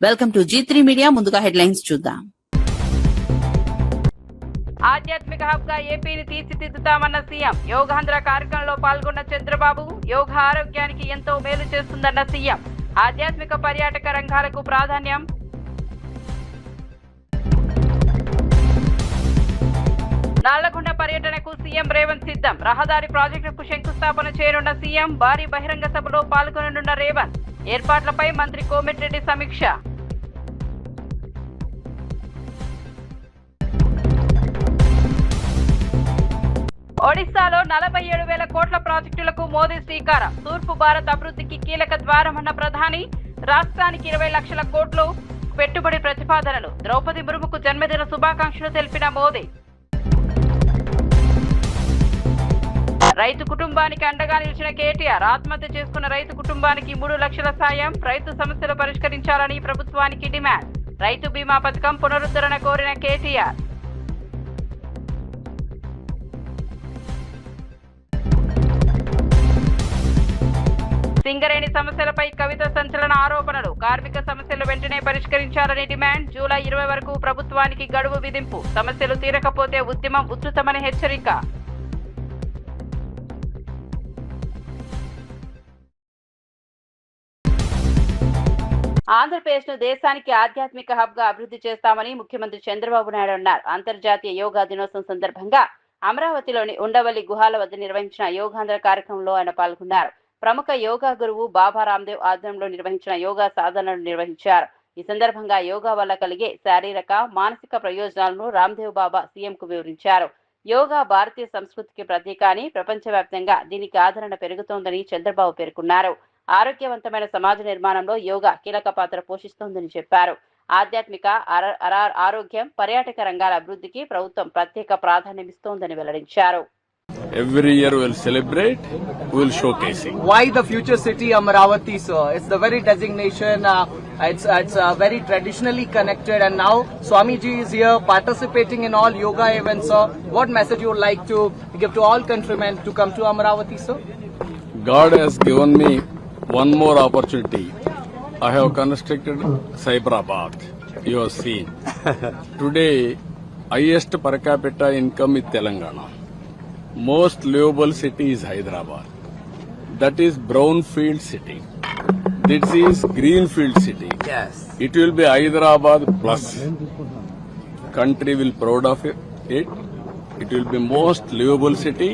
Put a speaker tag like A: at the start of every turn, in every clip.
A: Welcome to G3 media. ముందుగా headlines చూద్దాం.
B: ఆధ్యాత్మిక హబ్ గా ఏపీని తీర్చిదిద్దుతామన్న సీఎం. యోగాంధ్ర కార్యక్రమంలో పాల్గొన్న చంద్రబాబు యోగా ఆరోగ్యానికి ఎంతో మేలు చేస్తుందన్న సీఎం. ఆధ్యాత్మిక పర్యాటక రంగాలకు ప్రాధాన్యం. నల్లగొండ పర్యటనకు సీఎం రేవంత్ సిద్ధం. రహదారి ప్రాజెక్టుకు శంకుస్థాపన చేయనున్న సీఎం. భారీ బహిరంగ సభలో పాల్గొననున్న రేవంత్. ఏర్పాట్లపై మంత్రి కోమటిరెడ్డి సమీక్ష. ఒడిశాలో 47,000 కోట్ల ప్రాజెక్టులకు మోదీ శ్రీకారం. తూర్పు భారత్ అభివృద్ధికి కీలక ద్వారమన్న ప్రధాని. రాష్ట్రానికి 20 లక్షల కోట్లు పెట్టుబడి ప్రతిపాదనలు. ద్రౌపది ముర్ముకు జన్మదిన శుభాకాంక్షలు తెలిపిన మోదీ. రైతు కుటుంబానికి అండగా నిలిచిన కేటీఆర్. ఆత్మహత్య చేసుకున్న రైతు కుటుంబానికి 3 లక్షల సాయం. రైతు సమస్యలు పరిష్కరించాలని ప్రభుత్వానికి డిమాండ్. రైతు బీమా పథకం పునరుద్ధరణ కోరిన కేటీఆర్. సింగరేణి సమస్యలపై కవిత సంచలన ఆరోపణలు. కార్మిక సమస్యలు వెంటనే పరిష్కరించాలని డిమాండ్. జూలై 20 వరకు ప్రభుత్వానికి గడువు విధింపు. సమస్యలు తీరకపోతే ఉద్యమం ఉధృతమని హెచ్చరిక. ఆంధ్రప్రదేశ్ ను దేశానికి ఆధ్యాత్మిక హబ్ గా అభివృద్ధి చేస్తామని ముఖ్యమంత్రి చంద్రబాబు నాయుడు అన్నారు. అంతర్జాతీయ యోగా దినోత్సవం సందర్భంగా అమరావతిలోని ఉండవల్లి గుహాల వద్ద నిర్వహించిన యోగాంధ్ర కార్యక్రమంలో ఆయన పాల్గొన్నారు. ప్రముఖ యోగా గురువు బాబా రామ్దేవ్ ఆధ్వర్యంలో నిర్వహించిన యోగా సాధనలు నిర్వహించారు. ఈ సందర్భంగా యోగా వల్ల కలిగే శారీరక మానసిక ప్రయోజనాలను రామ్దేవ్ బాబా సీఎంకు వివరించారు. యోగా భారతీయ సంస్కృతికి ప్రతీక అని, ప్రపంచవ్యాప్తంగా దీనికి ఆదరణ పెరుగుతోందని చంద్రబాబు పేర్కొన్నారు. ఆరోగ్యవంతమైన సమాజ నిర్మాణంలో యోగా కీలక పాత్ర పోషిస్తోందని చెప్పారు. ఆధ్యాత్మిక ఆరోగ్యం, పర్యాటక రంగాల అభివృద్ధికి ప్రభుత్వం ప్రత్యేక ప్రాధాన్యమిస్తోందని వెల్లడించారు.
C: Every year we'll celebrate, we'll showcasing.
D: Why the future city Amaravati, sir? It's the very designation. It's very traditionally connected, and now Swamiji is here participating in all yoga events, sir. What message you would like to give to all countrymen to come to Amaravati, sir?
C: God has given me one more opportunity. I have constructed Cyberabad. You have seen. Today, highest per capita income is Telangana. Most livable city is Hyderabad. That is brownfield city. This is greenfield city.
D: Yes.
C: It will be Hyderabad plus. Country will proud of it. It will be most livable city,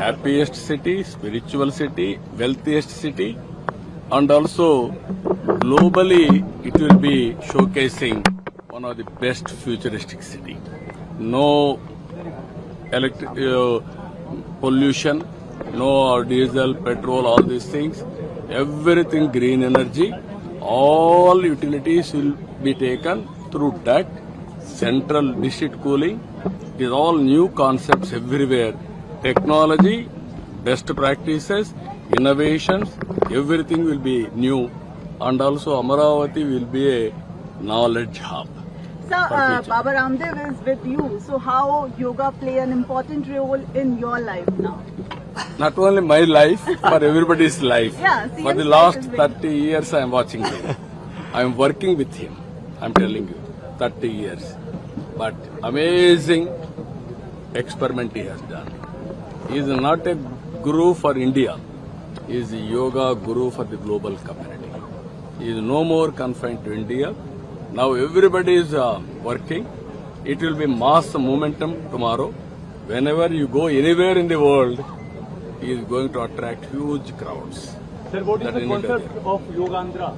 C: happiest city, spiritual city, wealthiest city, and also globally it will be showcasing one of the best futuristic city. No pollution, no diesel, petrol, all these things. Everything green energy. All utilities will be taken through that. Central district cooling. It is all new concepts everywhere. Technology, best practices, innovations, everything will be new. And also Amaravati will be a knowledge hub.
E: Sir, Baba Ramdev is with you. So how yoga play an important role in your life now?
C: Not only my life, for everybody's life.
E: Yeah,
C: for the last 30 years I am watching him. I am working with him. I am telling you, 30 years. But amazing experiment he has done. He is not a guru for India. He is a yoga guru for the global community. He is no more confined to India. Now everybody is working. It will be mass momentum tomorrow. Whenever you go anywhere in the world, he is going to attract huge crowds.
F: Sir, what is the concept of Yogaandhra?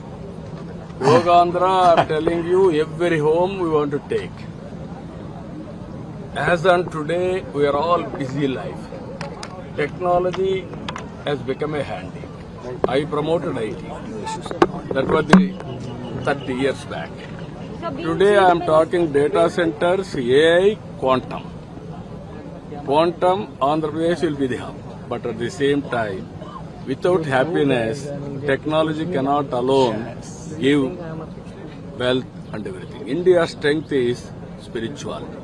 C: Yogaandhra, I am telling you, every home we want to take. As on today, we are all busy life. Technology has become a handy. I promoted IT. That was the 30 years back. Today I am talking data centers, AI, quantum. Quantum, Andhra Pradesh will be the hub. But at the same time, without happiness, technology cannot alone give wealth and everything. India's strength is spirituality.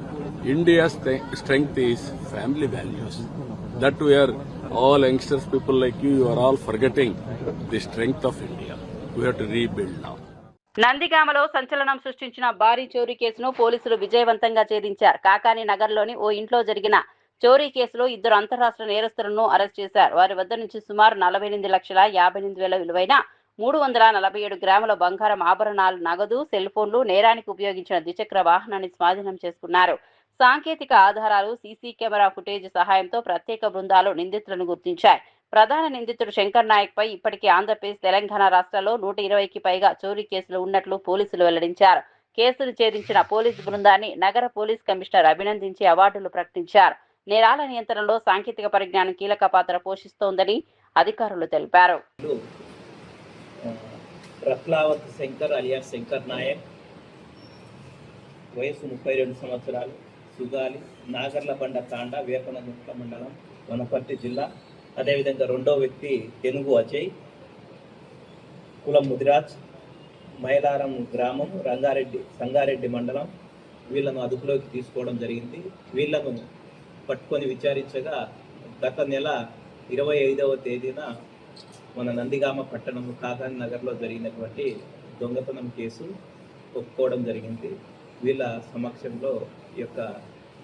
C: India's strength is family values. That we are all youngsters, people like you are all forgetting the strength of India. We have to rebuild now.
B: నందిగామలో సంచలనం సృష్టించిన భారీ చోరీ కేసును పోలీసులు విజయవంతంగా ఛేదించారు. కాకాని నగర్లోని ఓ ఇంట్లో జరిగిన చోరీ కేసులో 2 అంతర్రాష్ట్ర నేరస్తులను అరెస్ట్ చేశారు. వారి వద్ద నుంచి సుమారు 48,58,000 విలువైన 347 గ్రాముల బంగారం ఆభరణాలు, నగదు, సెల్ ఫోన్లు, నేరానికి ఉపయోగించిన ద్విచక్ర వాహనాన్ని స్వాధీనం చేసుకున్నారు. సాంకేతిక ఆధారాలు, సీసీ కెమెరా ఫుటేజ్ సహాయంతో ప్రత్యేక బృందాలు నిందితులను గుర్తించాయి. ప్రధాన నిందితుడు శంకర్ నాయక్ పై ఇప్పటికే ఆంధ్రప్రదేశ్, తెలంగాణ రాష్ట్రాల్లో 120కి పైగా చోరీ కేసులు ఉన్నట్లు పోలీసులు వెల్లడించారు. కేసును ఛేదించిన పోలీసు బృందాన్ని నగర పోలీస్ కమిషనర్ అభినందించి అవార్డులు ప్రకటించారు. నేరాల నియంత్రణలో సాంకేతిక పరిజ్ఞానం కీలక పాత్ర పోషిస్తోందని అధికారులు తెలిపారు.
G: రత్లావత్ శంకర్ అలియాస్ శంకర్ నాయక్, వయసు 32 సంవత్సరాలు, సుగాలి, నాగర్లబండ తాండా, వేపనగుట్ల మండలం, వనపర్తి జిల్లా. అదేవిధంగా రెండో వ్యక్తి తెనుగు అజయ్, కులం ముదిరాజ్, మైలారం గ్రామం, సంగారెడ్డి మండలం. వీళ్ళను అదుపులోకి తీసుకోవడం జరిగింది. వీళ్ళను పట్టుకొని విచారించగా గత నెల 25వ తేదీన మన నందిగామ పట్టణం కాకాని నగర్లో జరిగినటువంటి దొంగతనం కేసు ఒప్పుకోవడం జరిగింది. వీళ్ళ సమక్షంలో ఈ యొక్క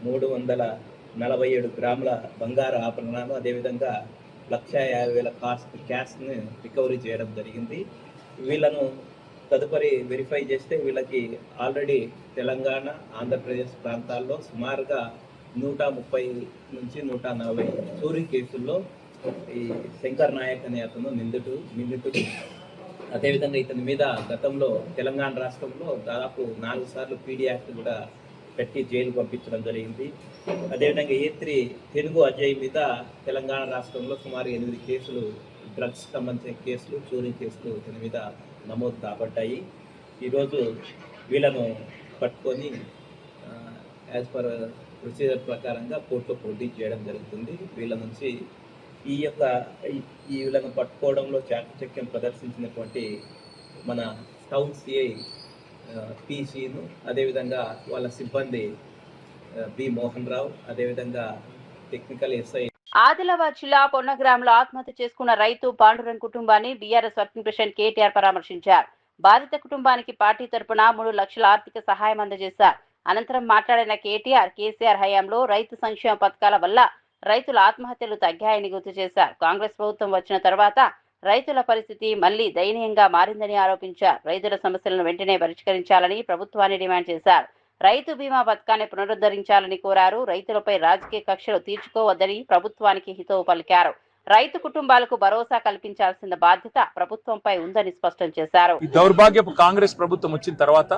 G: 347 గ్రాముల బంగారు ఆభరణాలు, అదేవిధంగా 1,50,000 క్యాష్ని రికవరీ చేయడం జరిగింది. వీళ్ళను తదుపరి వెరిఫై చేస్తే వీళ్ళకి ఆల్రెడీ తెలంగాణ, ఆంధ్రప్రదేశ్ ప్రాంతాల్లో సుమారుగా 130 నుంచి 140 చోరీ కేసుల్లో ఈ శంకర్ నాయక్ అనే అతను నిందితుడు. అదేవిధంగా ఇతని మీద గతంలో తెలంగాణ రాష్ట్రంలో దాదాపు 4 సార్లు పీడీ యాక్ట్ కూడా పెట్టి జైలు పంపించడం జరిగింది. అదేవిధంగా A3 తెనుగు అజయ్ మీద తెలంగాణ రాష్ట్రంలో సుమారు 8 కేసులు, డ్రగ్స్ సంబంధించిన కేసులు, చోరీ కేసులు ఇతని మీద నమోదు కాబడ్డాయి. ఈరోజు వీళ్ళను పట్టుకొని యాజ్ పర్ ప్రొసీజర్ ప్రకారంగా కోర్టులో ప్రొడ్యూస్ చేయడం జరుగుతుంది. వీళ్ళ నుంచి వీళ్ళను పట్టుకోవడంలో చాకచక్యం ప్రదర్శించినటువంటి మన టౌన్ సిఐ PCను, అదేవిధంగా వాళ్ళ సిబ్బంది బి మోహన్ రావు, అదేవిధంగా టెక్నికల్ SI.
B: ఆదిలాబాద్ జిల్లా పొన్నగ్రామంలో ఆత్మహత్య చేసుకున్న రైతు పాండురంగ్ కుటుంబాన్ని బీఆర్ఎస్ వర్కింగ్ ప్రెసిడెంట్ కేటీఆర్ పరామర్శించారు. బాధిత కుటుంబానికి పార్టీ తరపున 3 లక్షల ఆర్థిక సహాయం అందజేశారు. అనంతరం మాట్లాడిన కేసీఆర్ హయాంలో రైతు సంక్షేమ పథకాల వల్ల రైతుల ఆత్మహత్యలు తగ్గాయని గుర్తు చేశారు. కాంగ్రెస్ ప్రభుత్వం వచ్చిన తర్వాత రైతుల పరిస్థితి మళ్లీ దయనీయంగా మారిందని ఆరోపించారు. రైతుల సమస్యలను వెంటనే పరిష్కరించాలని ప్రభుత్వాన్ని డిమాండ్ చేశారు. రైతు బీమా పథకాన్ని పునరుద్ధరించాలని కోరారు. రైతులపై రాజకీయ కక్షలు తీర్చుకోవద్దని ప్రభుత్వానికి హితవు పలికారు. రైతు కుటుంబాలకు భరోసా కల్పించాల్సిన బాధ్యత ప్రభుత్వంపై ఉందని స్పష్టం చేశారు.
H: ఈ దౌర్భాగ్యపు కాంగ్రెస్ ప్రభుత్వం వచ్చిన తర్వాత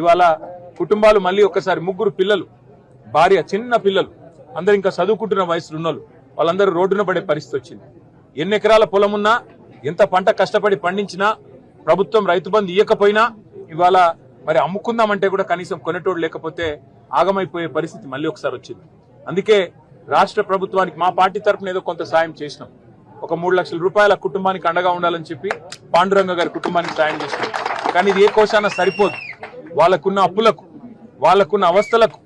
H: ఇవాళ కుటుంబాలు మళ్ళీ ఒకసారి 3 పిల్లలు, భార్య, చిన్న పిల్లలు, అందరు ఇంకా చదువుకుంటున్న వయసులో ఉన్నోళ్ళు, వాళ్ళందరూ రోడ్డున పడే పరిస్థితి వచ్చింది. ఎన్ని ఎకరాల పొలం ఉన్నా, ఎంత పంట కష్టపడి పండించినా, ప్రభుత్వం రైతు బంధు ఇవ్వకపోయినా ఇవాళ మరి అమ్ముకుందామంటే కూడా కనీసం కొనేటోడు లేకపోతే ఆగమైపోయే పరిస్థితి మళ్ళీ ఒకసారి వచ్చింది. అందుకే రాష్ట్ర ప్రభుత్వానికి మా పార్టీ తరఫున ఏదో కొంత సాయం చేసినాం. ఒక 3 లక్షల రూపాయల కుటుంబానికి అండగా ఉండాలని చెప్పి పాండురంగ గారి కుటుంబానికి సాయం చేసినాం. కానీ ఇది ఏ కోశాన సరిపోదు. వాళ్ళకున్న అప్పులకు, వాళ్ళకున్న అవస్థలకు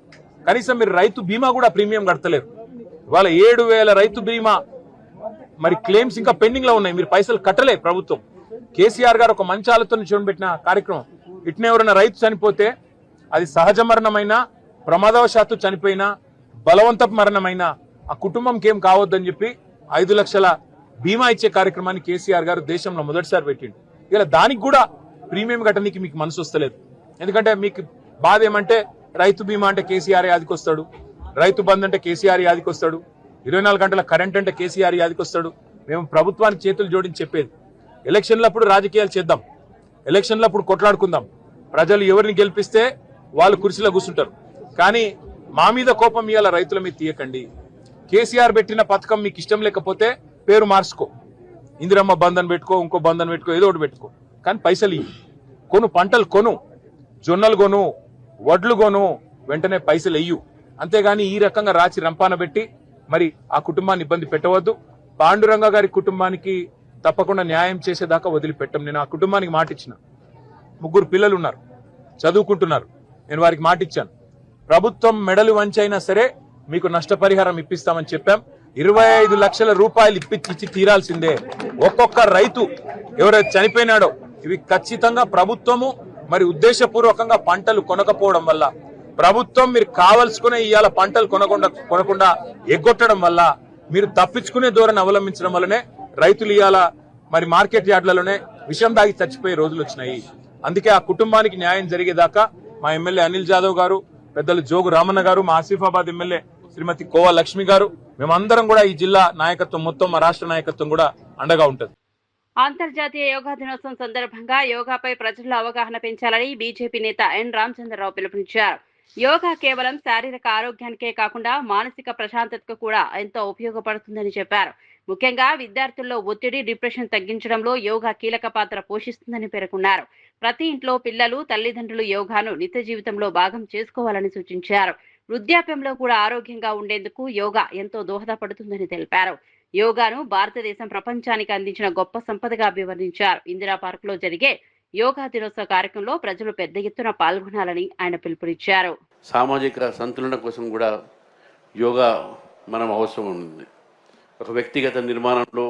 H: కనీసం మీరు రైతు బీమా కూడా ప్రీమియం కడతలేరు. ఇవాళ 7,000 రైతు బీమా మరి క్లెయిమ్స్ ఇంకా పెండింగ్ లో ఉన్నాయి. మీరు పైసలు కట్టలే ప్రభుత్వం. కేసీఆర్ గారు ఒక మంచి ఆలోచన చూడబెట్టిన కార్యక్రమం. ఇట్నే ఎవరైనా రైతు చనిపోతే అది సహజ మరణమైనా, ప్రమాదవశాత్తు చనిపోయినా, బలవంతపు మరణమైనా ఆ కుటుంబంకి ఏం కావద్దని చెప్పి 5 లక్షల బీమా ఇచ్చే కార్యక్రమాన్ని కేసీఆర్ గారు దేశంలో మొదటిసారి పెట్టిండు. ఇలా దానికి కూడా ప్రీమియం కట్టడానికి మీకు మనసు వస్తలేదు. ఎందుకంటే మీకు బాధ ఏమంటే రైతు బీమా అంటే కేసీఆర్ యాదికి వస్తాడు, రైతు బంధు అంటే కేసీఆర్ యాదికి వస్తాడు, 24 గంటల కరెంట్ అంటే కేసీఆర్ యాదికి వస్తాడు. మేము ప్రభుత్వానికి చేతులు జోడించి చెప్పేది, ఎలక్షన్లప్పుడు రాజకీయాలు చేద్దాం, ఎలక్షన్లప్పుడు కొట్లాడుకుందాం. ప్రజలు ఎవరిని గెలిపిస్తే వాళ్ళు కుర్చీలో కూర్చుంటారు. కానీ మా మీద కోపం ఇవాళ రైతుల మీద తీయకండి. కేసీఆర్ పెట్టిన పథకం మీకు ఇష్టం లేకపోతే పేరు మార్చుకో, ఇందిరమ్మ బంధన్ పెట్టుకో, ఇంకో బంధన్ పెట్టుకో, ఏదో ఒకటి పెట్టుకో. కానీ పైసలు ఇవ్వు, కొను, పంటలు కొను, జొన్నలు కొను, వడ్లు కొను, వెంటనే పైసలు వెయ్యు. అంతేగాని ఈ రకంగా రాచి రంపాన పెట్టి మరి ఆ కుటుంబాన్ని ఇబ్బంది పెట్టవద్దు. పాండురంగ గారి కుటుంబానికి తప్పకుండా న్యాయం చేసేదాకా వదిలిపెట్టం. నేను ఆ కుటుంబానికి మాట ఇచ్చిన. 3 పిల్లలు ఉన్నారు, చదువుకుంటున్నారు. నేను వారికి మాట ఇచ్చాను, ప్రభుత్వం మెడలు వంచైనా సరే మీకు నష్టపరిహారం ఇప్పిస్తామని చెప్పాం. 25 లక్షల రూపాయలు ఇచ్చి తీరాల్సిందే. ఒక్కొక్క రైతు ఎవరైతే చనిపోయినాడో ఇవి ఖచ్చితంగా ప్రభుత్వము మరి ఉద్దేశపూర్వకంగా పంటలు కొనకపోవడం వల్ల, ప్రభుత్వం మీరు కావలసుకునే ఇవాళ పంటలు కొనకుండా ఎగ్గొట్టడం వల్ల, మీరు తప్పించుకునే ధోరణి అవలంబించడం వల్లనే రైతులు ఇవాళ మరి మార్కెట్ యార్డ్లలోనే విషం దాగి చచ్చిపోయే రోజులు వచ్చినాయి. అందుకే ఆ కుటుంబానికి న్యాయం జరిగేదాకా మా ఎమ్మెల్యే అనిల్ జాదవ్ గారు, పెద్దలు జోగు రామన్న గారు, మా ఆసిఫాబాద్ ఎమ్మెల్యే శ్రీమతి కోవా లక్ష్మి గారు, మేమందరం కూడా ఈ జిల్లా నాయకత్వం మొత్తం, మా రాష్ట్ర నాయకత్వం కూడా అండగా ఉంటుంది.
B: అంతర్జాతీయ యోగా దినోత్సవం సందర్భంగా యోగాపై ప్రజల్లో అవగాహన పెంచాలని బీజేపీ నేత ఎన్ రామచంద్రరావు పిలుపునిచ్చారు. యోగా కేవలం శారీరక ఆరోగ్యానికే కాకుండా మానసిక ప్రశాంతతకు కూడా ఎంతో ఉపయోగపడుతుందని చెప్పారు. ముఖ్యంగా విద్యార్థుల్లో ఒత్తిడి, డిప్రెషన్ తగ్గించడంలో యోగా కీలక పాత్ర పోషిస్తుందని పేర్కొన్నారు. ప్రతి ఇంట్లో పిల్లలు, తల్లిదండ్రులు యోగాను నిత్య జీవితంలో భాగం చేసుకోవాలని సూచించారు. వృద్ధాప్యంలో కూడా ఆరోగ్యంగా ఉండేందుకు యోగా ఎంతో దోహదపడుతుందని తెలిపారు. యోగాను భారతదేశం ప్రపంచానికి అందించిన గొప్ప సంపదగా అభివర్ణించారు. ఇందిరా పార్క్ లో జరిగే యోగా దినోత్సవ కార్యక్రమంలో ప్రజలు పెద్ద ఎత్తున పాల్గొనాలని ఆయన పిలుపునిచ్చారు.
I: సామాజిక సంతులన కోసం కూడా యోగా మనం అవసరం ఉంది. ఒక వ్యక్తిగత నిర్మాణంలో,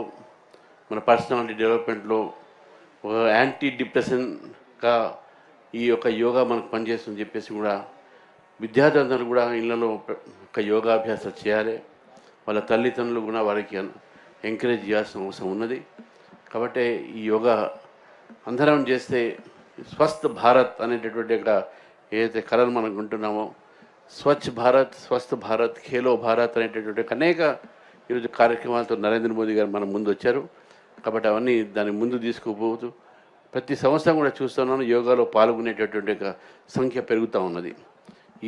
I: మన పర్సనాలిటీ డెవలప్మెంట్లో ఒక యాంటీ డిప్రెషన్గా ఈ యొక్క యోగా మనకు పనిచేస్తుందని చెప్పేసి కూడా విద్యార్థులందరూ కూడా ఇళ్లలో ఒక యోగాభ్యాసం చేయాలి. వాళ్ళ తల్లిదండ్రులు కూడా వారికి ఎంకరేజ్ చేయాల్సిన అవసరం ఉన్నది. కాబట్టి ఈ యోగా అందరం చేస్తే స్వస్థ భారత్ అనేటటువంటి ఏదైతే కళలు మనం ఉంటున్నామో, స్వచ్ఛ భారత్, స్వస్థ భారత్, ఖేలో భారత్ అనేటటువంటి అనేక ఈరోజు కార్యక్రమాలతో నరేంద్ర మోదీ గారు మన ముందు వచ్చారు. కాబట్టి అవన్నీ దాన్ని ముందు తీసుకుపోతూ ప్రతి సంవత్సరం కూడా చూస్తున్నాను యోగాలో పాల్గొనేటటువంటి సంఖ్య పెరుగుతూ ఉన్నది.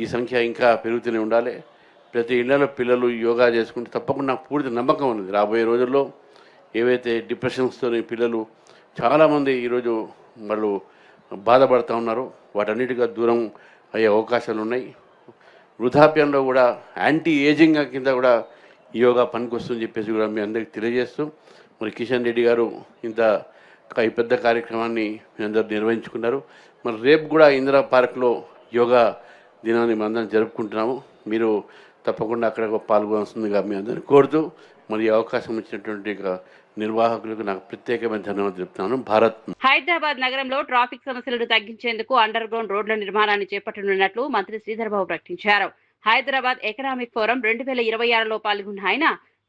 I: ఈ సంఖ్య ఇంకా పెరుగుతూనే ఉండాలి. ప్రతి ఇళ్లలో పిల్లలు యోగా చేసుకుంటే తప్పకుండా నాకు పూర్తి నమ్మకం ఉన్నది రాబోయే రోజుల్లో ఏవైతే డిప్రెషన్స్తో పిల్లలు చాలామంది ఈరోజు వాళ్ళు బాధపడుతూ ఉన్నారో వాటన్నిటిగా దూరం అయ్యే అవకాశాలు ఉన్నాయి. వృద్ధాప్యంలో కూడా యాంటీ ఏజింగ్ కింద కూడా యోగా పనికొస్తుందని చెప్పేసి కూడా మీ అందరికీ తెలియజేస్తూ, మరి కిషన్ రెడ్డి గారు ఇంత ఈ పెద్ద కార్యక్రమాన్ని మీ అందరూ నిర్వహించుకున్నారు. మరి రేపు కూడా ఇందిరా పార్క్లో యోగా దినాన్ని మనం అందరం జరుపుకుంటున్నాము. మీరు తప్పకుండా అక్కడ పాల్గొనాల్సిందిగా మీ అందరిని కోరుతూ, మరి అవకాశం ఇచ్చినటువంటి నిర్వాహకులకు నాకు ప్రత్యేకమైన ధన్యవాదాలు చెప్తున్నాను. భారత్.
B: హైదరాబాద్ నగరంలో ట్రాఫిక్ సమస్యలను తగ్గించేందుకు అండర్ గ్రౌండ్ రోడ్ల నిర్మాణాన్ని చేపట్టనున్నట్లు మంత్రి శ్రీధర్ బాబు ప్రకటించారు. హైదరాబాద్ ఎకనామిక్ ఫోరం 2026లో పాల్గొన్న ఆయన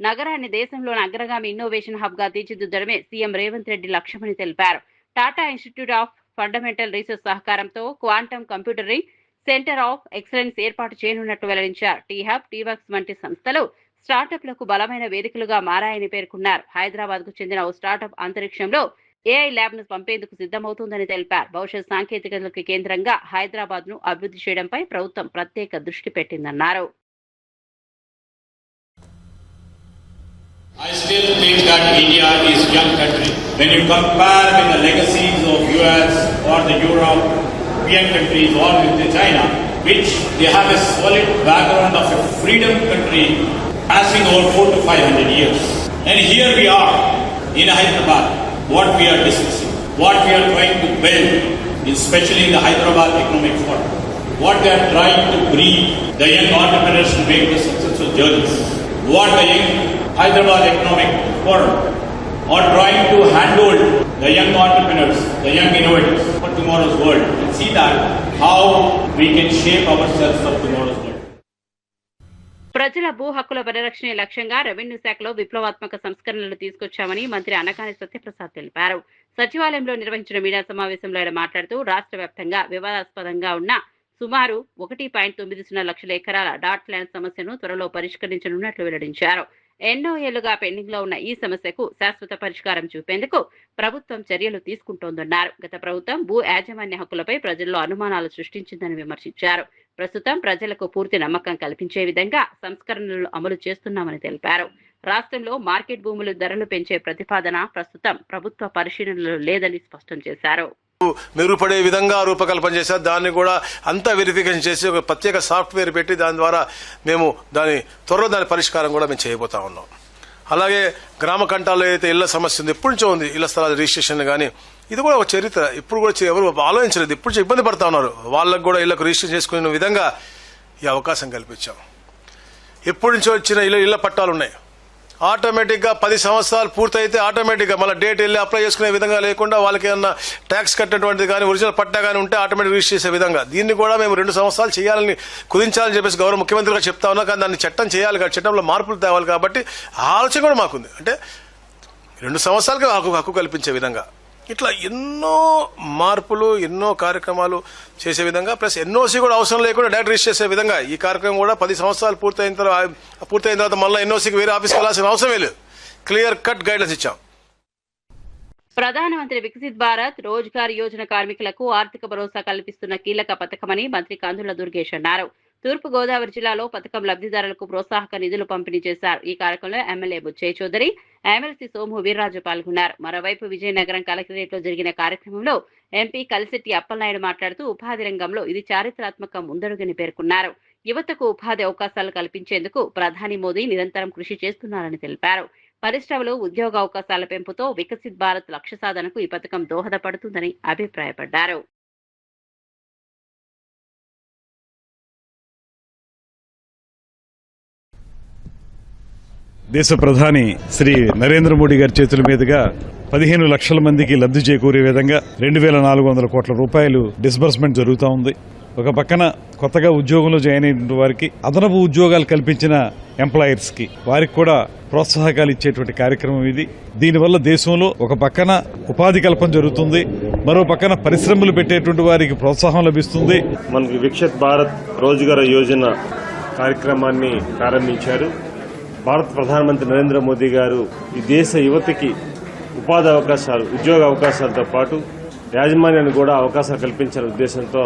B: నగరాన్ని దేశంలోని అగ్రగామి ఇన్నోవేషన్ హబ్ గా తీర్చిదిద్దడమే సీఎం రేవంత్ రెడ్డి లక్ష్యమని తెలిపారు. Tata Institute of Fundamental Research సహకారంతో quantum computing centre of excellence ఏర్పాటు చేయనున్నట్టు వెల్లడించారు. టీ హబ్, టీవర్క్స్ వంటి సంస్థలు స్టార్టప్లకు బలమైన వేదికలుగా మారాయని పేర్కొన్నారు. హైదరాబాద్ కు చెందిన ఓ స్టార్టప్ అంతరిక్షంలో ఏఐ ల్యాబ్ ను పంపేందుకు సిద్ధమవుతుందని తెలిపారు. భవిష్యత్ సాంకేతికతలకు కేంద్రంగా హైదరాబాద్ ను అభివృద్ధి చేయడంపై ప్రభుత్వం ప్రత్యేక దృష్టి పెట్టిందన్నారు.
J: I still think that India is a young country. When you compare with the legacies of US or the European countries or with the China, which they have a solid background of a freedom country passing over 400 to 500 years. And here we are in Hyderabad, what we are discussing, what we are trying to build, especially in the Hyderabad Economic Forum, what they are trying to breed the young entrepreneurs to make the successful journeys, what the young Hyderabad Economic Forum are trying to handhold the young entrepreneurs, the young innovators for tomorrow's world, and see that how we can shape ourselves for tomorrow's world.
B: ప్రజల భూ హక్కుల పరిరక్షణ లక్ష్యంగా revenue శాఖలో విప్లవాత్మక సంస్కరణలు తీసుకొచ్చామని మంత్రి అనకాని సత్యప్రసాద్ తెలిపారు. సచివాలయంలో నిర్వహించిన మీడియా సమావేశంలో ఆయన మాట్లాడుతూ రాష్ట్ర వ్యాప్తంగా వివాదాస్పదంగా ఉన్న సుమారు 1.90 లక్షల ఎకరాల డాట్ ల్యాండ్ సమస్యను త్వరలో పరిష్కరించనున్నట్లు వెల్లడించారు. ఎన్నో ఏళ్లుగా పెండింగ్ లో ఉన్న ఈ సమస్యకు శాశ్వత పరిష్కారం చూపేందుకు ప్రభుత్వం చర్యలు తీసుకుంటోందన్నారు. గత ప్రభుత్వం భూ యాజమాన్య హక్కులపై ప్రజల్లో అనుమానాలు సృష్టించిందని విమర్శించారు. ప్రస్తుతం ప్రజలకు పూర్తి నమ్మకం కల్పించే విధంగా సంస్కరణలు అమలు చేస్తున్నామని తెలిపారు. రాష్ట్రంలో మార్కెట్ భూముల ధరలు పెంచే ప్రతిపాదన ప్రస్తుతం ప్రభుత్వ పరిశీలనలో లేదని స్పష్టం చేశారు.
K: మెరుగుపడే విధంగా రూపకల్పన చేశారు. దాన్ని కూడా అంతా వెరిఫికేషన్ చేసి ఒక ప్రత్యేక సాఫ్ట్వేర్ పెట్టి దాని ద్వారా మేము త్వరలో దాని పరిష్కారం కూడా మేము చేయబోతా ఉన్నాం. అలాగే గ్రామ కంటాల్లో ఏదైతే ఇళ్ల సమస్య ఉంది, ఎప్పటి నుంచో ఉంది ఇళ్ల స్థలాల రిజిస్ట్రేషన్ కానీ, ఇది కూడా ఒక చరిత్ర. ఇప్పుడు కూడా ఎవరు ఆలోచించలేదు, ఇప్పుడు ఇబ్బంది పడతా ఉన్నారు. వాళ్ళకు కూడా ఇళ్లకు రిజిస్ట్రేషన్ చేసుకునే విధంగా ఈ అవకాశం కల్పించాం. ఎప్పటి నుంచో వచ్చిన ఇళ్ల పట్టాలు ఉన్నాయి, ఆటోమేటిక్గా 10 సంవత్సరాలు పూర్తయితే ఆటోమేటిక్గా మళ్ళీ డేట్ వెళ్ళి అప్లై చేసుకునే విధంగా లేకుండా వాళ్ళకి ఏమన్నా ట్యాక్స్ కట్టినటువంటిది కానీ ఒరిజినల్ పట్టా కానీ ఉంటే ఆటోమేటిక్ రిజిస్టర్ చేసే విధంగా దీన్ని కూడా మేము 2 సంవత్సరాలు చేయాలని కుదించాలని చెప్పేసి గౌరవ ముఖ్యమంత్రిగా చెప్తా ఉన్నాం. కానీ దాన్ని చట్టం చేయాలి కాబట్టి చట్టంలో మార్పులు తేవాలి కాబట్టి ఆలోచన కూడా మాకుంది. అంటే 2 సంవత్సరాలకి హక్కు కల్పించే విధంగా ఇట్లా ఎన్నో మార్పులు ఎన్నో కార్యక్రమాలు చేసే విధంగా ప్లస్ ఎన్ఓసి కూడా అవసరం లేకుండా డైరెక్ట్ రిజిస్టర్ చేసే విధంగా ఈ కార్యక్రమం కూడా 10 సంవత్సరాలు పూర్తయిన తర్వాత మళ్ళీ ఎన్ఓసికి వేరే ఆఫీస్కి వెళ్ళాల్సిన అవసరమే లేదు. క్లియర్ కట్ గైడ్లైన్స్ ఇచ్చాం.
B: ప్రధానమంత్రి వికసిత్ భారత్ రోజ్గార్ యోజన కార్మికులకు ఆర్థిక భరోసా కల్పిస్తున్న కీలక పథకమని మంత్రి కందుల దుర్గేష్ అన్నారు. తూర్పు గోదావరి జిల్లాలో పథకం లబ్ధిదారులకు ప్రోత్సాహక నిధులు పంపిణీ చేశారు. ఈ కార్యక్రమంలో ఎమ్మెల్యే బుచ్చయ్య చౌదరి, ఎమ్మెల్సీ సోము వీర్రాజు పాల్గొన్నారు. మరోవైపు విజయనగరం కలెక్టరేట్ లో జరిగిన కార్యక్రమంలో ఎంపీ కలిశెట్టి అప్పలనాయుడు మాట్లాడుతూ ఉపాధి రంగంలో ఇది చారిత్రాత్మక ముందడుగని పేర్కొన్నారు. యువతకు ఉపాధి అవకాశాలు కల్పించేందుకు ప్రధాని మోదీ నిరంతరం కృషి చేస్తున్నారని తెలిపారు. పరిశ్రమలు, ఉద్యోగ అవకాశాల పెంపుతో వికసిత్ భారత్ లక్ష్య సాధనకు ఈ పథకం దోహదపడుతుందని అభిప్రాయపడ్డారు.
F: దేశ ప్రధాని శ్రీ నరేంద్ర మోడీ గారి చేతుల మీదుగా 15 లక్షల మందికి లబ్ధి చేకూరే విధంగా 2,400 కోట్ల రూపాయలు డిస్బర్స్మెంట్ జరుగుతూ ఉంది. ఒక పక్కన కొత్తగా ఉద్యోగంలో జాయిన్ అయిన వారికి అదనపు ఉద్యోగాలు కల్పించిన ఎంప్లాయర్స్ కి వారికి కూడా ప్రోత్సాహకాలు ఇచ్చేటువంటి కార్యక్రమం ఇది. దీనివల్ల దేశంలో ఒక పక్కన ఉపాధి కల్పన జరుగుతుంది, మరో పక్కన పరిశ్రమలు పెట్టేటువంటి వారికి ప్రోత్సాహం లభిస్తుంది.
L: మనకి వికసిత్ భారత్ రోజ్గార్ యోజన కార్యక్రమాన్ని ప్రారంభించారు. భారత ప్రధానమంత్రి నరేంద్ర మోదీ గారు ఈ దేశ యువతకి ఉపాధి అవకాశాలు, ఉద్యోగ అవకాశాలతో పాటు యాజమాన్యాన్ని కూడా అవకాశాలు కల్పించాలనే ఉద్దేశంతో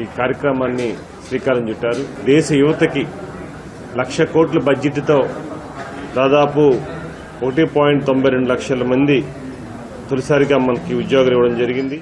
L: ఈ కార్యక్రమాన్ని శ్రీకారం చుట్టారు. దేశ యువతకి 1,00,000 కోట్ల బడ్జెట్తో దాదాపు 1.92 లక్షల మంది తొలిసారిగా మనకి ఉద్యోగాలు ఇవ్వడం జరిగింది.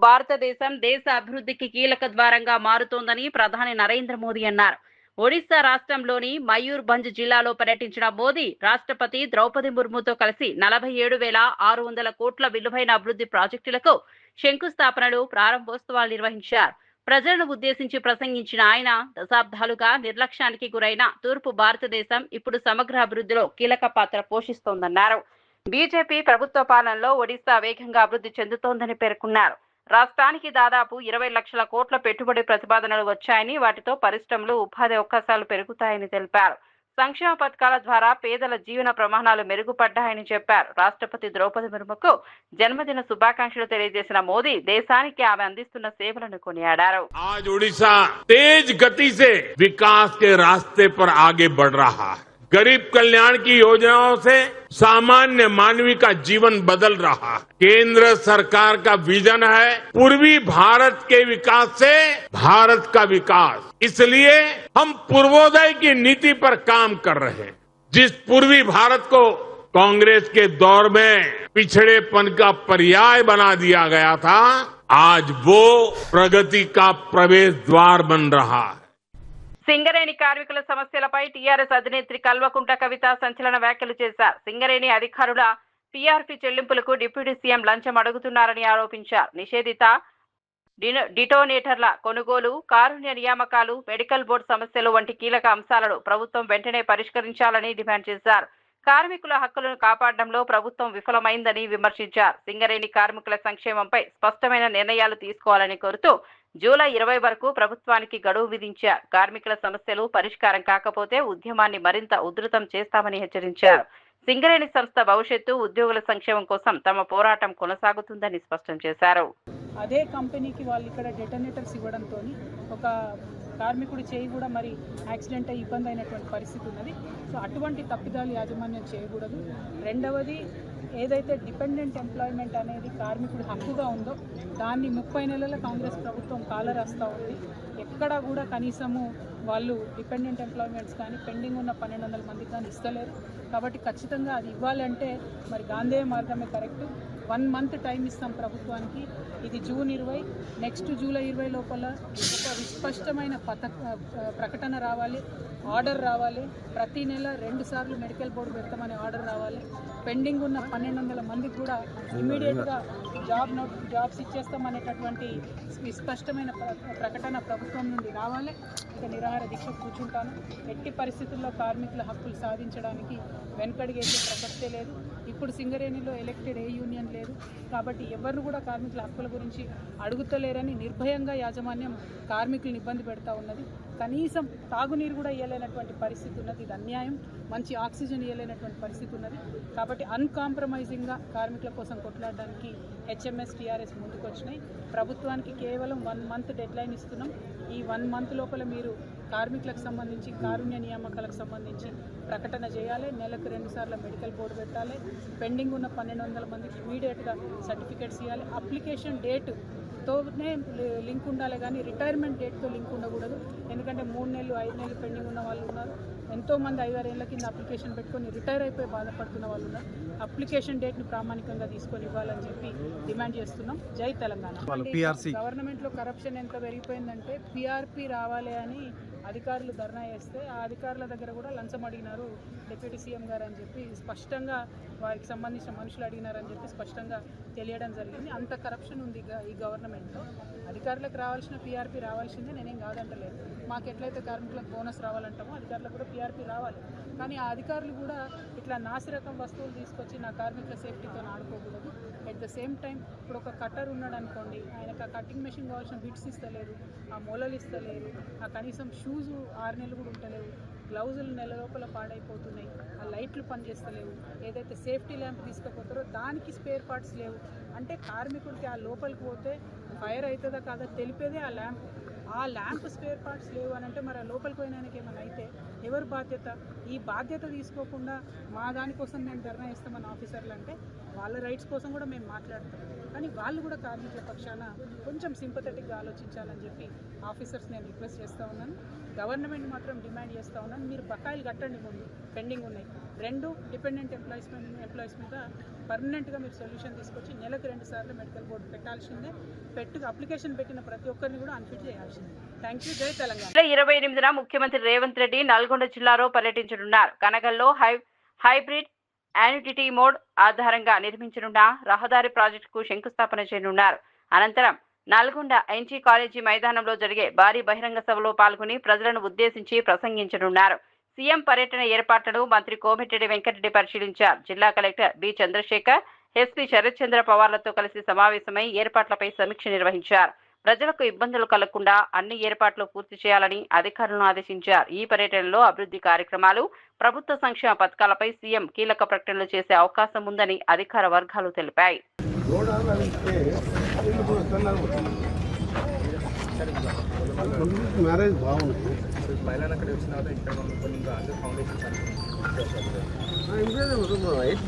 B: భారతదేశం దేశ అభివృద్ధికి కీలక ద్వారంగా మారుతోందని ప్రధాని నరేంద్ర మోదీ అన్నారు. ఒడిశా రాష్ట్రంలోని మయూర్భంజ్ జిల్లాలో పర్యటించిన మోదీ రాష్ట్రపతి ద్రౌపది ముర్ముతో కలిసి 47,600 కోట్ల విలువైన అభివృద్ధి ప్రాజెక్టులకు శంకుస్థాపనలు, ప్రారంభోత్సవాలు నిర్వహించారు. ప్రజలను ఉద్దేశించి ప్రసంగించిన ఆయన దశాబ్దాలుగా నిర్లక్ష్యానికి గురైన తూర్పు భారతదేశం ఇప్పుడు సమగ్ర అభివృద్ధిలో కీలక పాత్ర పోషిస్తోందన్నారు. బీజేపీ ప్రభుత్వ పాలనలో ఒడిశా వేగంగా అభివృద్ధి చెందుతోందని పేర్కొన్నారు. రాష్ట్రానికి దాదాపు 20 లక్షల కోట్ల పెట్టుబడి ప్రతిపాదనలు వచ్చాయని, వాటితో పరిశ్రమలు, ఉపాధి అవకాశాలు పెరుగుతాయని తెలిపారు. సంక్షేమ పథకాల ద్వారా పేదల జీవన ప్రమాణాలు మెరుగుపడ్డాయని చెప్పారు. రాష్ట్రపతి ద్రౌపది ముర్ముకు జన్మదిన శుభాకాంక్షలు తెలియజేసిన మోదీ దేశానికి ఆమె అందిస్తున్న సేవలను కొనియాడారు.
H: आज ओडिशा तेज गति से विकास के रास्ते पर आगे बढ़ रहा है. गरीब कल्याण की योजनाओं से सामान्य मानवी का जीवन बदल रहा है. केंद्र सरकार का विजन है पूर्वी भारत के विकास से भारत का विकास. इसलिए हम पूर्वोदय की नीति पर काम कर रहे हैं. जिस पूर्वी भारत को कांग्रेस के दौर में पिछड़ेपन का पर्याय बना दिया गया था, आज वो प्रगति का प्रवेश द्वार बन रहा है.
B: సింగరేణి కార్మికుల సమస్యలపై టీఆర్ఎస్ అధినేత్రి కల్వకుంట్ల కవిత సంచలన వ్యాఖ్యలు చేశారు. సింగరేణి అధికారుల పీఆర్పీ చెల్లింపులకు డిప్యూటీ సీఎం లంచం అడుగుతున్నారని ఆరోపించారు. నిషేధిత డిటోనేటర్ల కొనుగోలు, కారుణ్య నియామకాలు, మెడికల్ బోర్డు సమస్యలు వంటి కీలక అంశాలను ప్రభుత్వం వెంటనే పరిష్కరించాలని డిమాండ్ చేశారు. కార్మికుల హక్కులను కాపాడడంలో ప్రభుత్వం విఫలమైందని విమర్శించారు. సింగరేణి కార్మికుల సంక్షేమంపై స్పష్టమైన నిర్ణయాలు తీసుకోవాలని కోరుతూ జూలై 20 వరకు ప్రభుత్వానికి గడువు విధించారు. కార్మికుల సమస్యలు పరిష్కారం కాకపోతే ఉద్యమాన్ని మరింత ఉధృతం చేస్తామని హెచ్చరించారు. సింగరేణి సంస్థ భవిష్యత్తు, ఉద్యోగుల సంక్షేమం కోసం తమ పోరాటం కొనసాగుతుందని స్పష్టం చేశారు.
E: అదే కంపెనీకి వాళ్ళు ఇక్కడ డెటోనేటర్స్ ఇవ్వడంతో ఒక కార్మికుడి చేయి కూడా మరి యాక్సిడెంట్ అయ్యి ఇబ్బంది అయినటువంటి పరిస్థితి ఉన్నది. సో అటువంటి తప్పిదాలు యాజమాన్యం చేయకూడదు. రెండవది, ఏదైతే డిపెండెంట్ ఎంప్లాయ్మెంట్ అనేది కార్మికుడి హక్కుగా ఉందో దాన్ని 30 నెలల కాంగ్రెస్ ప్రభుత్వం కాలరాస్తూ ఉంది. ఎక్కడా కూడా కనీసము వాళ్ళు డిపెండెంట్ ఎంప్లాయ్మెంట్స్ కానీ పెండింగ్ ఉన్న 1200 మందికి కానీ ఇస్తలేరు. కాబట్టి ఖచ్చితంగా అది ఇవ్వాలంటే మరి గాంధేయ మార్గమే కరెక్టు. 1 మంత్ టైం ఇస్తాం ప్రభుత్వానికి. ఇది జూన్ 20, నెక్స్ట్ జూలై 20 లోపల ఒక విస్పష్టమైన ప్రకటన రావాలి, ఆర్డర్ రావాలి. ప్రతి నెల 2 సార్లు మెడికల్ బోర్డు పెడతామని ఆర్డర్ రావాలి. పెండింగ్ ఉన్న 1200 మందికి కూడా ఇమీడియట్గా జాబ్స్ ఇచ్చేస్తామనేటటువంటి విస్పష్టమైన ప్రకటన ప్రభుత్వం నుండి రావాలి. ఇక నిరాహార దీక్ష కూర్చుంటాను. ఎట్టి పరిస్థితుల్లో కార్మికుల హక్కులు సాధించడానికి వెనకడిగేసే ప్రసక్తే లేదు. ఇప్పుడు సింగరేణిలో ఎలక్టెడ్ ఏ యూనియన్ లేదు కాబట్టి ఎవరు కూడా కార్మికుల హక్కుల గురించి అడుగుతలేరని నిర్భయంగా యాజమాన్యం కార్మికులను ఇబ్బంది పెడతా ఉన్నది. కనీసం తాగునీరు కూడా ఇవ్వలేనటువంటి పరిస్థితి ఉన్నది. ఇది అన్యాయం. మంచి ఆక్సిజన్ ఇవ్వలేనటువంటి పరిస్థితి ఉన్నది. కాబట్టి అన్కాంప్రమైజింగ్గా కార్మికుల కోసం కొట్లాడడానికి హెచ్ఎంఎస్ టీఆర్ఎస్ ముందుకు వచ్చినాయి. ప్రభుత్వానికి కేవలం 1 మంత్ డెడ్ లైన్ ఇస్తున్నాం. ఈ 1 మంత్ లోపల మీరు కార్మికులకు సంబంధించి కారుణ్య నియామకాలకు సంబంధించి ప్రకటన చేయాలి. నెలకు 2 సార్లు మెడికల్ బోర్డు పెట్టాలి. పెండింగ్ ఉన్న 1200 మందికి ఇమీడియట్గా సర్టిఫికేట్స్ ఇవ్వాలి. అప్లికేషన్ డేట్తోనే లింక్ ఉండాలి కానీ రిటైర్మెంట్ డేట్తో లింక్ ఉండకూడదు. ఎందుకంటే 3 నెలలు 5 నెలలు పెండింగ్ ఉన్న వాళ్ళు ఉన్నారు. ఎంతోమంది 5-6 ఏళ్ల కింద అప్లికేషన్ పెట్టుకొని రిటైర్ అయిపోయి బాధపడుతున్న వాళ్ళు ఉన్నారు. అప్లికేషన్ డేట్ని ప్రామాణికంగా తీసుకొని ఇవ్వాలని చెప్పి డిమాండ్ చేస్తున్నాం. జై తెలంగాణ. గవర్నమెంట్లో కరప్షన్ ఎంత పెరిగిపోయిందంటే పిఆర్పి రావాలి అని అధికారులు ధర్నా చేస్తే ఆ అధికారుల దగ్గర కూడా లంచం అడిగినారు డిప్యూటీ సీఎం గారు అని చెప్పి స్పష్టంగా వారికి సంబంధించిన మనుషులు అడిగినారని చెప్పి స్పష్టంగా తెలియడం జరిగింది. అంత కరప్షన్ ఉంది ఈ గవర్నమెంట్లో. అధికారులకు రావాల్సిన పిఆర్పి రావాల్సిందే, నేనేం కాదంటలేదు. మాకు ఎట్లయితే కార్మికులకు బోనస్ రావాలంటామో అధికారులకు కూడా పిఆర్పి రావాలి. కానీ ఆ అధికారులు కూడా ఇట్లా నాసిరకం వస్తువులు తీసుకొచ్చి నా కార్మికుల సేఫ్టీతో ఆడుకోకూడదు. ఎట్ ద సేమ్ టైం ఇప్పుడు ఒక కట్టర్ ఉన్నాడు అనుకోండి, ఆయనకు ఆ కటింగ్ మెషిన్ కావాల్సిన బిట్స్ ఇస్తలేరు, ఆ మూలలు ఇస్తలేరు, ఆ కనీసం షూస్ 6 నెలలు కూడా ఉంటలేవు, గ్లౌజులు నెల లోపల పాడైపోతున్నాయి, ఆ లైట్లు పనిచేస్తలేవు, ఏదైతే సేఫ్టీ ల్యాంప్ తీసుకుపోతారో దానికి స్పేర్ పార్ట్స్ లేవు. అంటే కార్మికుడికి ఆ లోపలికి పోతే ఫైర్ అవుతుందా కాదా తెలిపేదే ఆ ల్యాంప్. ఆ ల్యాంప్ స్పేర్ పార్ట్స్ లేవు అని అంటే మరి ఆ లోపలికి పోయినానికి ఏమైనా అయితే ఎవరు బాధ్యత? ఈ బాధ్యత తీసుకోకుండా మా దానికోసం మేము ధర్నా ఇస్తామని ఆఫీసర్లు అంటే వాళ్ళ రైట్స్ కోసం కూడా మేము మాట్లాడతాం. కానీ వాళ్ళు కూడా కార్మికుల పక్షాన కొంచెం సింపథెటిక్గా ఆలోచించాలని చెప్పి ఆఫీసర్స్ నేను రిక్వెస్ట్ చేస్తూ ఉన్నాను. గవర్నమెంట్ మాత్రం డిమాండ్ చేస్తూ ఉన్నాను, మీరు బకాయిలు కట్టండి. ముందు పెండింగ్ ఉన్నాయి 2 డిపెండెంట్ ఎంప్లాయీస్ మీద పర్మనెంట్గా మీరు సొల్యూషన్ తీసుకొచ్చి నెలకు 2 సార్లు మెడికల్ బోర్డు పెట్టాల్సిందే. అప్లికేషన్ పెట్టిన ప్రతి ఒక్కరిని కూడా అన్ఫిట్ చేయాల్సిందే. Thank you. జై తెలంగాణ.
B: 28న ముఖ్యమంత్రి రేవంత్ రెడ్డి నల్గొండ జిల్లాలో పర్యటించనున్నారు. కనగల్లో హైబ్రిడ్ యాన్యుటీ మోడ్ ఆధారంగా నిర్మించనున్న రహదారి ప్రాజెక్టుకు శంకుస్థాపన చేయనున్నారు. అనంతరం నల్గొండ ఎన్జీ కాలేజీ మైదానంలో జరిగే భారీ బహిరంగ సభలో పాల్గొని ప్రజలను ఉద్దేశించి ప్రసంగించనున్నారు. సీఎం పర్యటన ఏర్పాట్లను మంత్రి కోమటిరెడ్డి వెంకటరెడ్డి పరిశీలించారు. జిల్లా collector B Chandrasekhar, SP Sharath Chandra పవార్లతో కలిసి సమావేశమై ఏర్పాట్లపై సమీక్ష నిర్వహించారు. ప్రజలకు ఇబ్బందులు కలగకుండా అన్ని ఏర్పాట్లు పూర్తి చేయాలని అధికారులను ఆదేశించారు. ఈ పర్యటనలో అభివృద్ధి కార్యక్రమాలు, ప్రభుత్వ సంక్షేమ పథకాలపై సీఎం కీలక ప్రకటనలు చేసే అవకాశం ఉందని అధికార వర్గాలు తెలిపాయి.
M: మ్యారేజ్ బాగుంది.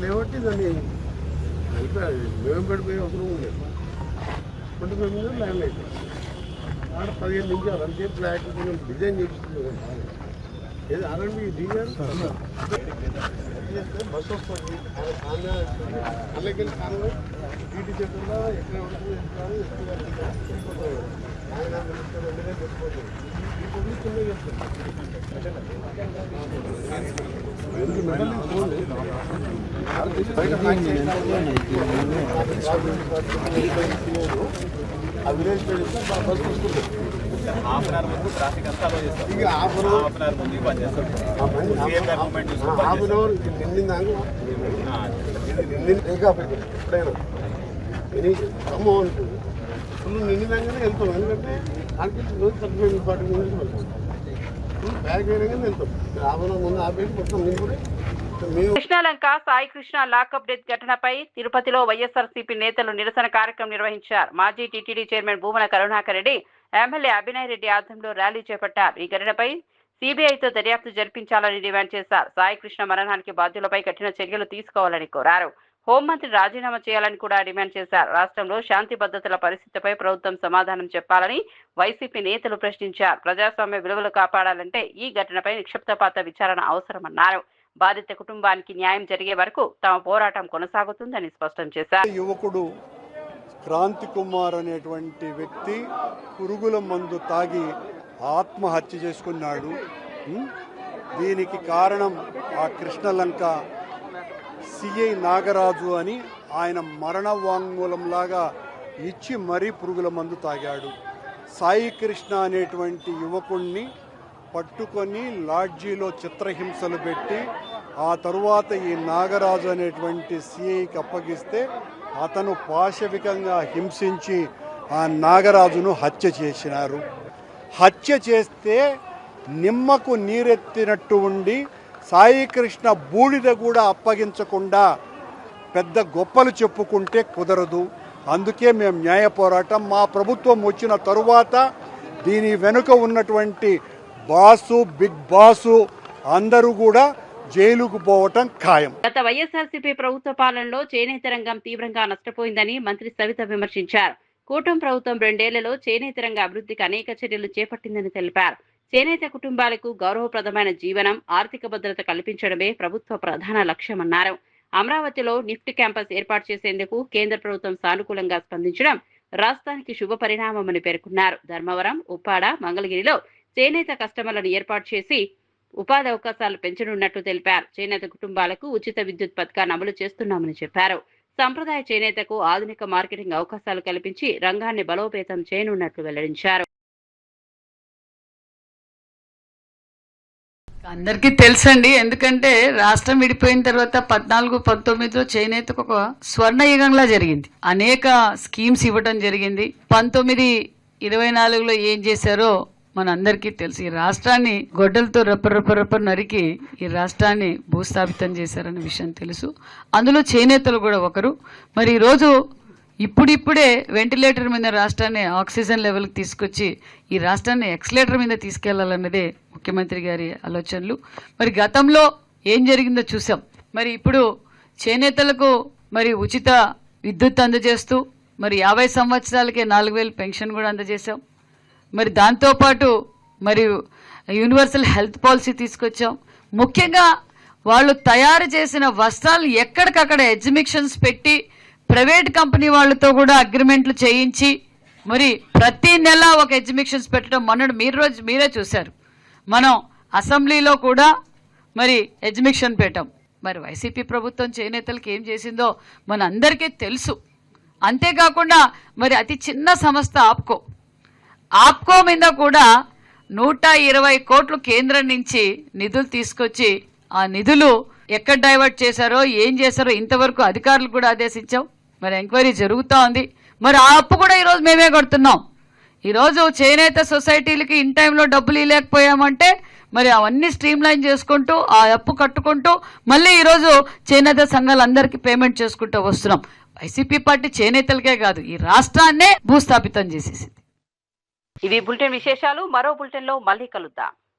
M: లేవట్టి దాన్ని మేము పడిపోయి అవసరం లేదు. 25 నిమిషాలు ల్యాండ్ అయితే ఆడ 15 నిమిషాలు అంతే. ఫ్లాట్ కొంచెం డిజైన్ చేపిస్తుంది. ఏది ఆర్ఎండ్బి డిజైన్ చేస్తే బస్సు వస్తుంది. అలాగే కాన్వే టీటీ సెంటర్లో ఎక్కడ ఉంటుంది ఆయన తెచ్చిపోతుంది. ఈ పబ్లిక్ కింద చేస్తుంది. మెడల్ చూడండి ఆ విలేజ్ పేరు బస్ చూసుకుంటారు. హాఫ్ అన్ అవర్ ముందు ట్రాఫిక్ అంతా అలో చేస్తారు. ఇక హాఫ్ అన్ అవర్ ముందు బంద్ చేస్తారు. హాఫ్ అన్ అవర్ నిండిందాక ఎప్పుడైనా ఖమ్మం ఉంటుంది ఫుల్ నిండిందాకనే వెళ్తాం. ఎందుకంటే అనిపించింది 35-40 మినిట్స్ వెళ్తాం. బ్యాగ్ అయినాకనే వెళ్తాం. హాఫ్ అన్ అవర్ ముందు ఆపేసి మొత్తం నింపుడే.
B: కృష్ణాలంక సాయి కృష్ణ లాకప్ డెత్ ఘటనపై తిరుపతిలో వైఎస్ఆర్సీపీ నేతలు నిరసన కార్యక్రమం నిర్వహించారు. మాజీ TTD chairman Bhumana Karunakar Reddy, MLA Abhinay Reddy ఆధ్వర్యంలో ర్యాలీ చేపట్టారు. ఈ ఘటనపై సీబీఐతో దర్యాప్తు జరిపించాలని డిమాండ్ చేశారు. సాయి కృష్ణ మరణానికి బాధ్యులపై కఠిన చర్యలు తీసుకోవాలని కోరారు. హోంమంత్రి రాజీనామా చేయాలని కూడా డిమాండ్ చేశారు. రాష్ట్రంలో శాంతి భద్రతల పరిస్థితిపై ప్రభుత్వం సమాధానం చెప్పాలని వైసీపీ నేతలు ప్రశ్నించారు. ప్రజాస్వామ్య విలువలు కాపాడాలంటే ఈ ఘటనపై నిక్షిప్తపాత విచారణ అవసరమన్నారు. బాధిత కుటుంబానికి న్యాయం జరిగే వరకు తమ పోరాటం కొనసాగుతుందని స్పష్టం చేశారు.
M: యువకుడు క్రాంతి కుమార్ అనేటువంటి వ్యక్తి పురుగుల మందు తాగి ఆత్మహత్య చేసుకున్నాడు. దీనికి కారణం ఆ కృష్ణలంక సిఐ నాగరాజు అని ఆయన మరణ వాంగ్మూలంలాగా ఇచ్చి మరీ పురుగుల మందు తాగాడు. సాయి కృష్ణ అనేటువంటి యువకుణ్ణి పట్టుకొని లాడ్జీలో చిత్రహింసలు పెట్టి ఆ తరువాత ఈ నాగరాజు అనేటువంటి సిఐకి అప్పగిస్తే అతను పాశవికంగా హింసించి ఆ నాగరాజును హత్య చేసినారు. హత్య చేస్తే నిమ్మకు నీరెత్తినట్టు ఉండి సాయి కృష్ణ బూడిద కూడా అప్పగించకుండా పెద్ద గొప్పలు చెప్పుకుంటే కుదరదు. అందుకే మేము న్యాయ పోరాటం మా ప్రభుత్వం వచ్చిన తరువాత దీని వెనుక ఉన్నటువంటి బాసు బిగ్ బాసు అందరూ కూడా జైలుకు పోవటం ఖాయం.
B: గత వైఎస్ఆర్సీపీ ప్రభుత్వ పాలనలో చేనేత రంగం తీవ్రంగా నష్టపోయిందని మంత్రి సవిత విమర్శించారు. కూటమి ప్రభుత్వం 2 ఏళ్లలో చేనేత రంగ అభివృద్ధికి అనేక చర్యలు చేపట్టిందని తెలిపారు. చేనేత కుటుంబాలకు గౌరవప్రదమైన జీవనం, ఆర్థిక భద్రత కల్పించడమే ప్రభుత్వ ప్రధాన లక్ష్యమన్నారు. అమరావతిలో నిఫ్ట్ క్యాంపస్ ఏర్పాటు చేసేందుకు కేంద్ర ప్రభుత్వం సానుకూలంగా స్పందించడం రాష్ట్రానికి శుభ పరిణామమని పేర్కొన్నారు. ధర్మవరం, ఉప్పాడ, మంగళగిరిలో చేనేత కస్టమర్లను ఏర్పాటు చేసి ఉపాధి అవకాశాలు పెంచనున్నట్లు తెలిపారు. చేనేత కుటుంబాలకు ఉచిత విద్యుత్ పథకాన్ని అమలు చేస్తున్నామని చెప్పారు. సంప్రదాయ చేనేతకు ఆధునిక మార్కెటింగ్ అవకాశాలు కల్పించి రంగాన్ని బలోపేతం చేయనున్నట్లు వెల్లడించారు.
N: అందరికీ తెలుసండి, ఎందుకంటే రాష్ట్రం విడిపోయిన తర్వాత 14-19లో చేనేతకు ఒక స్వర్ణ యుగంలా జరిగింది. అనేక స్కీమ్స్ ఇవ్వడం జరిగింది. 1924లో ఏం చేశారో మన అందరికీ తెలుసు. ఈ రాష్ట్రాన్ని గొడ్డలతో రప్ప నరికి ఈ రాష్ట్రాన్ని భూస్థాపితం చేశారనే విషయం తెలుసు. అందులో చేనేతలు కూడా ఒకరు. మరి ఈరోజు ఇప్పుడిప్పుడే వెంటిలేటర్ మీద రాష్ట్రాన్ని ఆక్సిజన్ లెవెల్కి తీసుకొచ్చి ఈ రాష్ట్రాన్ని ఎక్సలేటర్ మీద తీసుకెళ్లాలన్నదే ముఖ్యమంత్రి గారి ఆలోచనలు. మరి గతంలో ఏం జరిగిందో చూసాం. మరి ఇప్పుడు చేనేతలకు మరి ఉచిత విద్యుత్ అందజేస్తూ మరి 50 సంవత్సరాలకే 4000 పెన్షన్ కూడా అందజేశాం. మరి దాంతోపాటు మరి యూనివర్సల్ హెల్త్ పాలసీ తీసుకొచ్చాం. ముఖ్యంగా వాళ్ళు తయారు చేసిన వస్త్రాలు ఎక్కడికక్కడ ఎగ్జిబిషన్స్ పెట్టి ప్రైవేట్ కంపెనీ వాళ్ళతో కూడా అగ్రిమెంట్లు చేయించి మరి ప్రతి నెల ఒక ఎగ్జిబిషన్స్ పెట్టడం మొన్నటి మీరే చూశారు. మనం అసెంబ్లీలో కూడా మరి ఎగ్జిబిషన్ పెట్టాం. మరి వైసీపీ ప్రభుత్వం చేనేతలకు ఏం చేసిందో మన అందరికీ తెలుసు. అంతేకాకుండా మరి అతి చిన్న సంస్థ ఆప్కో మీద కూడా 120 కోట్లు కేంద్రం నుంచి నిధులు తీసుకొచ్చి ఆ నిధులు ఎక్కడ డైవర్ట్ చేశారో ఏం చేశారో ఇంతవరకు అధికారులు కూడా ఆదేశించాం. మరి ఎంక్వైరీ జరుగుతూ ఉంది. మరి ఆ అప్పు కూడా ఈరోజు మేమే కడుతున్నాం. ఈరోజు చేనేత సొసైటీలకి ఇన్ టైంలో డబ్బులు ఇవ్వలేకపోయామంటే మరి అవన్నీ స్ట్రీమ్ లైన్ చేసుకుంటూ ఆ అప్పు కట్టుకుంటూ మళ్ళీ ఈరోజు చేనేత సంఘాలందరికీ పేమెంట్ చేసుకుంటూ వస్తున్నాం. వైసీపీ పార్టీ చేనేతలకే కాదు ఈ రాష్ట్రాన్నే భూస్థాపితం చేసేసింది.
B: ఇవి బులెటిన్ విశేషాలు. మరో బులెటిన్లో మళ్ళీ కలుద్దాం.